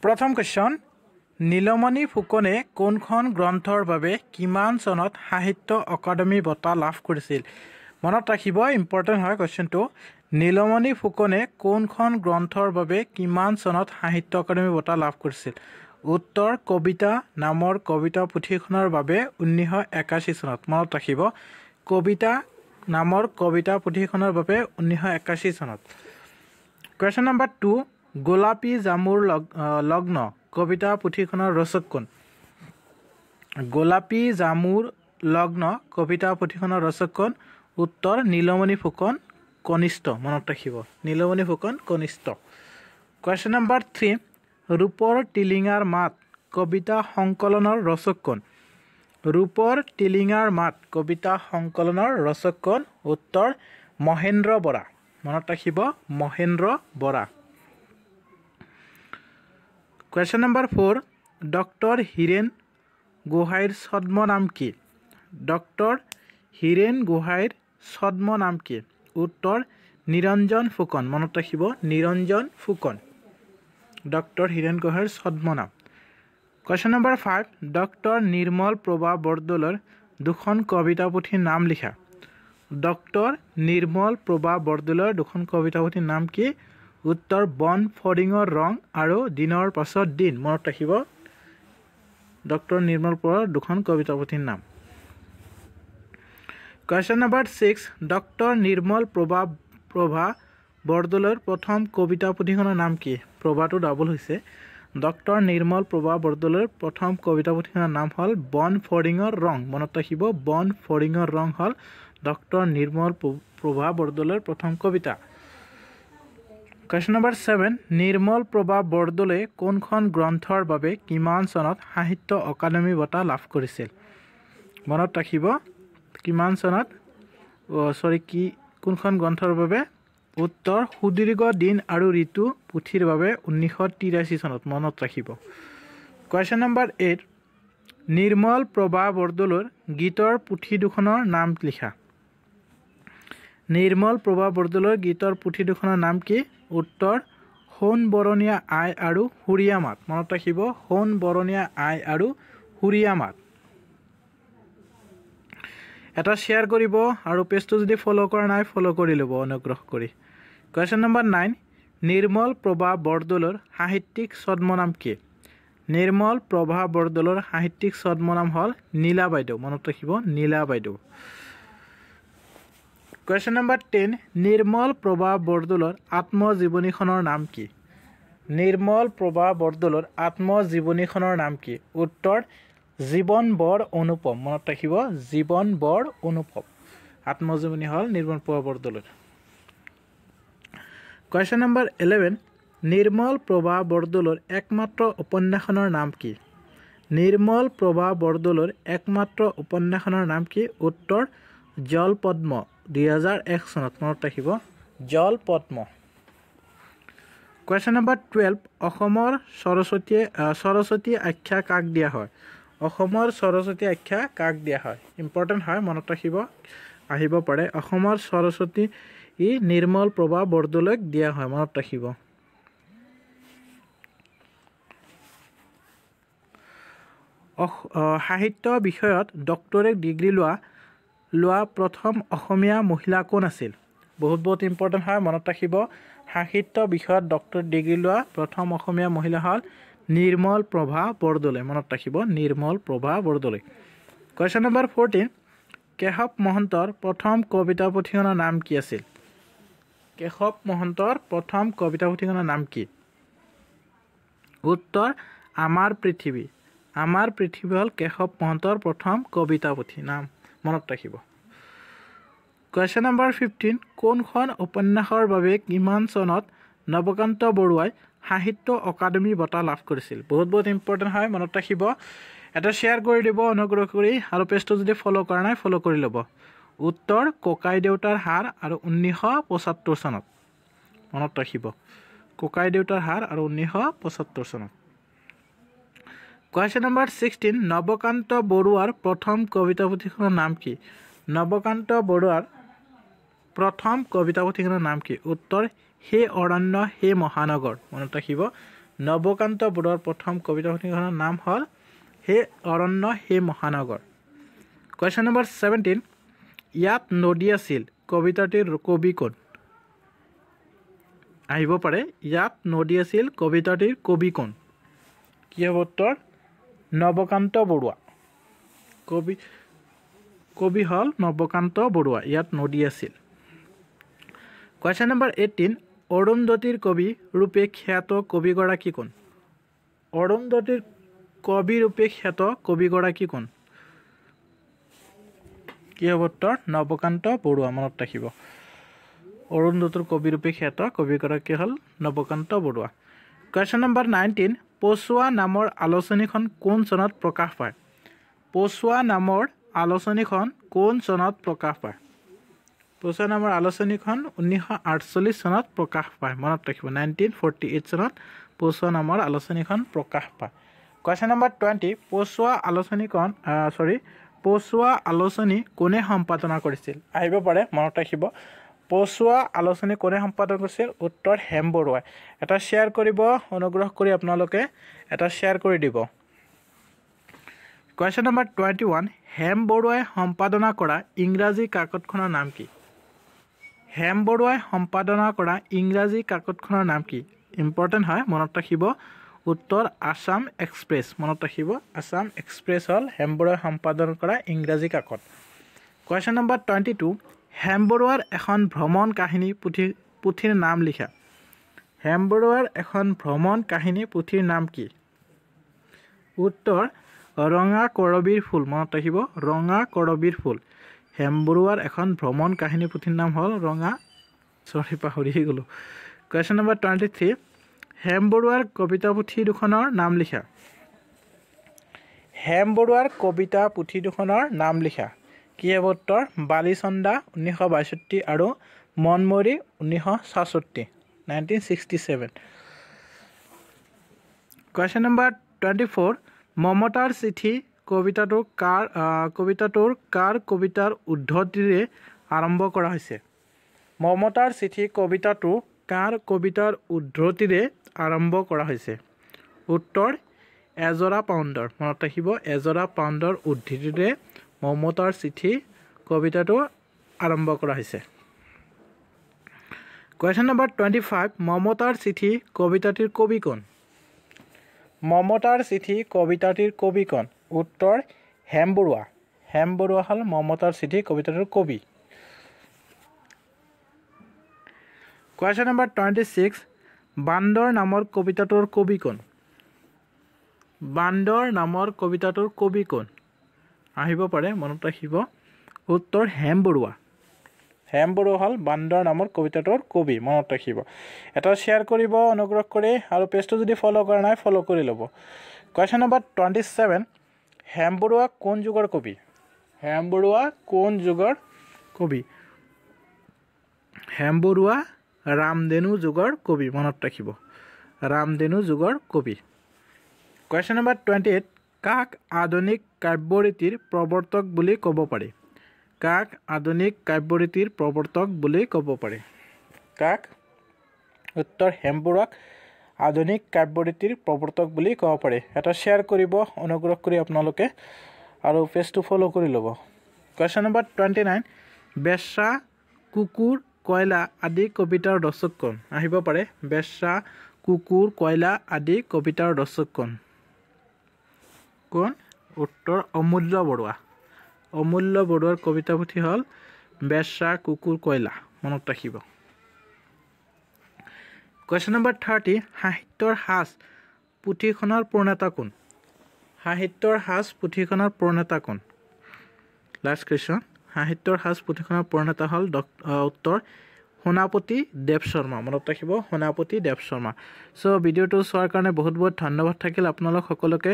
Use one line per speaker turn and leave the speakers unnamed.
প্ৰথম কোৱেশ্চন নীলমণি ফুকনে কোনখন গ্ৰন্থৰ বাবে কিমান চনত সাহিত্য অকাডেমি বঁটা লাভ কৰিছিল মনত ৰাখিব ইম্পৰ্টেন্ট হয় কোৱেশ্চনটো নীলমণি ফুকনে কোনখন গ্ৰন্থৰ বাবে কিমান চনত সাহিত্য অকাডেমি বঁটা লাভ কৰিছিল উত্তৰ কবিতা নামৰ কবিতা পুথিখনৰ বাবে 1981 চনত মনত ৰাখিব কবিতা নামৰ কবিতা পুথিখনৰ বাবে 1981 চনত কোৱেশ্চন নম্বৰ 2 গোলাপী জামুৰ লগ্ন কবিতা পুথিখনৰ ৰচক কোন গোলাপী জামুৰ লগ্ন কবিতা পুথিখনৰ ৰচক কোন উত্তৰ নীলমণি ফুকন কনিষ্ঠ মনত ৰাখিব নীলমণি ফুকন কনিষ্ঠ কোৱেশ্চন নম্বৰ 3 ৰূপৰ টিলিঙাৰ মাত কবিতা সংকলনৰ ৰচক কোন ৰূপৰ টিলিঙাৰ মাত কবিতা সংকলনৰ ৰচক কোন উত্তৰ মহেন্দ্ৰ বৰা মনত ৰাখিব Mahendra Bora Question number 4 Dr. Hiren Gohair ছদ্ম নাম কি Dr. Hiren Gohair ছদ্ম নাম কি উত্তৰ নিৰঞ্জন ফুকন মনত ৰাখিব Niranjan Phukan Dr. Hiren Gohair ছদ্ম নাম Question number 5 Dr. Nirmal Prabha বৰদলৈৰ দুখন কবিতা পুথিৰ নাম লিখা Dr. নিৰ্মল প্ৰভা বৰদলৈৰ দুখন কবিতা পুথিৰ নাম কি উত্তৰ বন ফৰিঙৰ ৰং আৰু দিনৰ পাছত দিন মনত ৰাখিব ডক্টৰ নিৰ্মল প্ৰভাৰ দুখন কবিতা পুথিৰ নাম question number 6 doctor Nirmal Prabha বৰদলৈৰ প্ৰথম কবিতা পুথিখনৰ নাম কি প্ৰভাটো ডাবল হৈছে ডক্টৰ নিৰ্মল প্ৰভা বৰদলৈৰ প্ৰথম কবিতা পুথিখনৰ নাম হ'ল বন ফৰিঙৰ ৰং মনত ৰাখিব বন ফৰিঙৰ ৰং হ'ল ডক্টৰ নিৰ্মল প্ৰভা বৰদলৈৰ প্ৰথম কবিতা Question number 7 নিৰ্মল প্ৰভা বৰদলৈ কোনখন গ্ৰন্থৰ বাবে কিমান চনত সাহিত্য অকাডেমি বঁটা লাভ কৰিছিল মনত ৰাখিব কিমান চনত কোনখন গ্ৰন্থৰ বাবে উত্তৰ সুদীৰ্ঘ দিন আৰু ঋতু পুথিৰ বাবে 1983 চনত মনত ৰাখিব Question number 8 নিৰ্মল প্ৰভা বৰদলৈৰ গীতৰ পুথি দুখনৰ নাম লিখা নিৰ্মল প্ৰভা বৰদলৈৰ গীতৰ পুথি দুখনৰ নাম কি উত্তৰ সোণ বৰণীয়া আই আৰু হুৰিয়া মাত মনত ৰাখিব সোণ বৰণীয়া আই আৰু হুৰিয়া মাত এটা শেয়াৰ কৰিব আৰু পেজটো যদি ফলো কৰা নাই ফলো কৰি ল'ব অনুগ্ৰহ কৰি কোৱেশ্চন নম্বৰ 9 নিৰ্মল প্ৰভা বৰদলৈৰ সাহিত্যিক ছদ্ম নাম কি নিৰ্মল প্ৰভা বৰদলৈৰ সাহিত্যিক ছদ্ম নাম হ'ল নীলা বাইদেউ মনত ৰাখিব নীলা বাইদেউ Question number 10 নিৰ্মল প্ৰভা বৰদলৈৰ আত্মজীৱনীখনৰ নাম কি নিৰ্মল প্ৰভা বৰদলৈৰ আত্মজীৱনীখনৰ নাম কি উত্তৰ জীৱন বৰ অনুপম মনত ৰাখিব জীৱন বৰ অনুপম আত্মজীৱনী হ'ল নিৰ্মল প্ৰভা বৰদলৈৰ Question number 11 নিৰ্মল প্ৰভা বৰদলৈৰ একমাত্ৰ উপন্যাসখনৰ নাম কি নিৰ্মল প্ৰভা বৰদলৈৰ একমাত্ৰ উপন্যাসখনৰ নাম কি উত্তৰ জল পদ্ম 2001 চনত মনত ৰাখিব জল পদ্ম Question number 12 অসমৰ সৰস্বতী আখ্যা কাক দিয়া হয় অসমৰ সৰস্বতী আখ্যা কাক দিয়া হয় ইম্পৰ্টেন্ট হয় মনত ৰাখিব আহিব পাৰে অসমৰ সৰস্বতী নিৰ্মল প্ৰভা বৰদলৈক দিয়া হয় মনত ৰাখিব সাহিত্য বিষয়ত ডক্টৰেট ডিগ্ৰী লোৱা প্ৰথম অসমীয়া মহিলা কোন আছিল বহুত ইম্পৰ্টেন্ট হয় মনত ৰাখিব সাহিত্য বিষয়ত ডক্টৰেট ডিগ্ৰী লোৱা প্ৰথম অসমীয়া মহিলা হ'ল নিৰ্মল প্ৰভা বৰদলৈ মনত ৰাখিব নিৰ্মল প্ৰভা বৰদলৈ Question number 14 কেশৱ মহন্তৰ প্ৰথম কবিতা পুথিখনৰ নাম কি আছিল কেশৱ মহন্তৰ প্ৰথম কবিতা পুথিখনৰ নাম কি উত্তৰ আমাৰ পৃথিৱী হ'ল কেশৱ মহন্তৰ প্ৰথম কবিতা পুথি নাম মনত ৰাখিব Question number 15 কোনখন উপন্যাসৰ বাবে কিমান চনত নৱকান্ত বৰুৱাই সাহিত্য অকাডেমি বঁটা লাভ কৰিছিল বহুত ইম্পৰ্টেন্ট হয় মনত ৰাখিব এটা শেয়াৰ কৰি দিব অনুগ্ৰহ কৰি আৰু পেজটো যদি ফলো কৰা নাই ফলো কৰি ল'ব উত্তৰ ককাই দেউতাৰ হাড় আৰু 1975 চনত মনত ৰাখিব ককাই দেউতাৰ হাড় আৰু 1975 চনত Question number 16 নৱকান্ত বৰুৱাৰ প্ৰথম কবিতা পুথিখনৰ নাম কি নৱকান্ত বৰুৱাৰ প্ৰথম কবিতা পুথিখনৰ নাম কি উত্তৰ হে অৰণ্য হে মহানগৰ মনত ৰাখিব নৱকান্ত বৰুৱাৰ প্ৰথম কবিতাপুথিখনৰ নাম হ'ল হে অৰণ্য হে মহানগৰ। কুৱেশ্যন নম্বৰ 17 ইয়াত নদী আছিল কবিতাটিৰ কবি কোন? আহিব পাৰে ইয়াত নদী আছিল কবিতাটিৰ কবি কোন? কি হ'ব উত্তৰ? নৱকান্ত বৰুৱা। কবি হ'ল নৱকান্ত বৰুৱা। ইয়াত নদী আছিল। কুৱেশ্যন নম্বৰ 18 অৰুন্ধতীৰ কবি ৰূপে খ্যাত কবিগৰাকী কোন? অৰুন্ধতীৰ কবি ৰূপে খ্যাত কবিগৰাকী কোন? কি হ'ব উত্তৰ? নৱকান্ত বৰুৱা। মনত ৰাখিব। অৰুন্ধতীৰ কবি ৰূপে খ্যাত কবিগৰাকী হ'ল নৱকান্ত বৰুৱা। কুৱেশ্যন নম্বৰ 19 পচোৱা নামৰ আলোচনীখন কোন চনত প্ৰকাশ পায়? পচোৱা নামৰ আলোচনীখন কোন চনত প্ৰকাশ পায়? পচোৱা নামৰ আলোচনীখন 1948 চনত প্ৰকাশ পায়। মনত ৰাখিব 1948 চনত পচোৱা নামৰ আলোচনীখন প্ৰকাশ পায়। কুৱেশ্যন নম্বৰ 20 পচোৱা আলোচনী কোনে সম্পাদনা কৰিছিল? আহিব পাৰে। মনত ৰাখিব পচোৱা আলোচনী কোনে সম্পাদন কৰিছিল? উত্তৰ হেম বৰুৱাই। এটা শ্বেয়াৰ কৰিব, অনুগ্ৰহ কৰি আপোনালোকে এটা শ্বেয়াৰ কৰি দিব। কুৱেশ্যন নম্বৰ 21 হেম বৰুৱাই সম্পাদনা কৰা ইংৰাজী কাকতখনৰ নাম কি? হেম বৰুৱাই সম্পাদনা কৰা ইংৰাজী কাকতখনৰ নাম কি? ইম্পৰ্টেণ্ট হয়, মনত ৰাখিব। উত্তৰ আছাম এক্সপ্ৰেছ। মনত ৰাখিব আছাম এক্সপ্ৰেছ হ'ল হেম বৰুৱাই সম্পাদন কৰা ইংৰাজী কাকত। কুৱেশ্যন নম্বৰ 22 হেম বৰুৱাৰ এখন ভ্ৰমণ কাহিনী পুথিৰ নাম লিখা। হেম বৰুৱাৰ এখন ভ্ৰমণ কাহিনী পুথিৰ নাম কি? উত্তৰ ৰঙা কৰবীৰ ফুল। মনত ৰাখিব ৰঙা কৰবীৰ ফুল। হেম বৰুৱাৰ এখন ভ্ৰমণ কাহিনী পুথিৰ নাম হ'ল পাহৰিয়ে গ'লোঁ। কুৱেশ্যন নম্বৰ 23 হেম বৰুৱাৰ কবিতা পুথি দুখনৰ নাম লিখা। হেম বৰুৱাৰ কবিতা পুথি দুখনৰ নাম লিখা। কি হ'ব উত্তৰ? বালিচন্দা 1962 আৰু মনমৰি 1966 1967। কুৱেশ্যন নম্বৰ 24 মমতাৰ চিঠি কবিতাটোৰ কাৰ কবিতাৰ উদ্ধৃতিৰে আৰম্ভ কৰা হৈছে? মমতাৰ চিঠি কবিতাটো কাৰ কবিতাৰ উদ্ধৃতিৰে আৰম্ভ কৰা হৈছে? উত্তৰ এজৰা পাউণ্ডৰ। মনত ৰাখিব এজৰা পাউণ্ডৰ উদ্ধৃতিৰে মমতাৰ চিঠি কবিতাটো আৰম্ভ কৰা হৈছে। কুৱেশ্যন নম্বৰ 25 মমতাৰ চিঠি কবিতাটিৰ কবি কোন? মমতাৰ চিঠি কবিতাটিৰ কবি কোন? উত্তৰ হেম বৰুৱা। হেম বৰুৱা হ'ল মমতাৰ চিঠি কবিতাটিৰ কবি। কুৱেশ্যন নম্বৰ 26 বান্দৰ নামৰ কবিতাটোৰ কবি কোন? বান্দৰ নামৰ কবিতাটোৰ কবি কোন? আহিব পাৰে, মনত ৰাখিব। উত্তৰ হেম বৰুৱা। হেম বৰুৱা হ'ল বান্দৰ নামৰ কবিতাটোৰ কবি। মনত ৰাখিব। এটা শ্বেয়াৰ কৰিব, অনুগ্ৰহ কৰি, আৰু পেজটো যদি ফ'ল' কৰা নাই ফ'ল' কৰি ল'ব। কুৱেশ্যন নম্বৰ 27 হেম বৰুৱা কোন যুগৰ কবি? হেম বৰুৱা কোন যুগৰ কবি? হেম বৰুৱা ৰামধেনু যুগৰ কবি। মনত ৰাখিব ৰামধেনু যুগৰ কবি। কুৱেশ্যন নম্বৰ 28 কাক আধুনিক কাব্যৰীতিৰ প্ৰৱৰ্তক বুলি ক'ব পাৰি? কাক আধুনিক কাব্যৰীতিৰ প্ৰৱৰ্তক বুলি ক'ব পাৰি? কাক? উত্তৰ হেম বৰুৱাক আধুনিক কাব্যৰীতিৰ প্ৰৱৰ্তক বুলি ক'ব পাৰি। এটা শ্বেয়াৰ কৰিব, অনুগ্ৰহ কৰি আপোনালোকে, আৰু পেজটো ফ'ল' কৰি ল'ব। কুৱেশ্যন নম্বৰ 29 বেশ্যা কুকুৰ কয়লা আদি কবিতাৰ ৰচক কোন? আহিব পাৰে বেশ্যা কুকুৰ কয়লা আদি কবিতাৰ ৰচক কোন? কোন? উত্তৰ অমূল্য বৰুৱা। অমূল্য বৰুৱাৰ কবিতা পুথি হ'ল বেশ্যা কুকুৰ কয়লা। মনত ৰাখিব। কুৱেশ্যন নম্বৰ 30 সাহিত্যৰ সাজ পুথিখনৰ প্ৰণেতা কোন? সাহিত্যৰ সাজ পুথিখনৰ প্ৰণেতা কোন? লাষ্ট কুৱেশ্যন সাহিত্যৰ সাজ পুথিখনৰ প্ৰণেতা হ'ল উত্তৰ সোণাপতি দেৱ শৰ্মা। মনত ৰাখিব সোণাপতি দেৱ শৰ্মা। চ' ভিডিঅ'টো চোৱাৰ কাৰণে বহুত বহুত ধন্যবাদ থাকিল আপোনালোক সকলোকে।